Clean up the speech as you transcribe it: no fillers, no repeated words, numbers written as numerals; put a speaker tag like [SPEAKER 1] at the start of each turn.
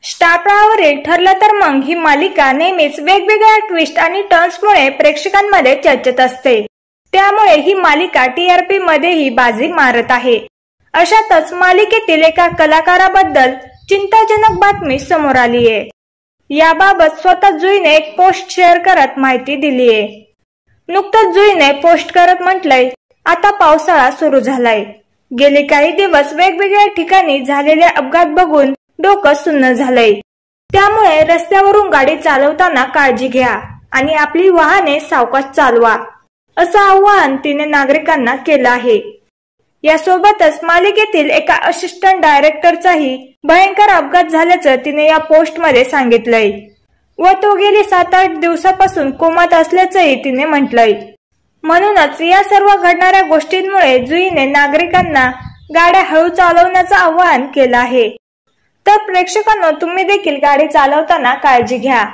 [SPEAKER 1] Star प्रवाहावरील ठरलं तर मग ही मालिका नेहमीच वेगवेगळ्या ट्विस्ट आणि टर्न्समुळे प्रेक्षकांमध्ये चर्चेत असते। त्यामुळे ही मालिका टीआरपी मध्येही बाजी मारत आहे। अशातच मालिकेतील एका कलाकाराबद्दल चिंताजनक बातमी समोर आली आहे। याबाबत स्वतः जुईने एक पोस्ट शेअर करत माहिती दिली आहे। नुकतंच जुईने पोस्ट करत म्हटलंय, आता पावसाळा सुरू झालाय। गेले काही दिवस वेगवेगळ्या ठिकाणी झालेले अपघात बघून डोकं सुन्न झालंय। त्यामुळे रस्त्यावरून गाडी चालवताना काळजी घ्या आणि आपली वाहने सावकाश चालवा, असं आवाहन तिने नागरिकांना केलं आहे। यासोबतच मालिकेतील एका असिस्टंट डायरेक्टरचाही भयंकर अपघात झाल्याचं तिने या पोस्टमध्ये सांगितलंय व तो गेली 7-8 दिवसापासून कोमात असल्याचंही तिने म्हटलंय। म्हणूनच या सर्व घडणाऱ्या गोष्टींमुळे जुईने नागरिकांना गाड्या हळू चालवण्याचं आवाहन केलं आहे। तर प्रेक्षकांनो, तुम्ही देखील गाडी चालवताना काळजी घ्या।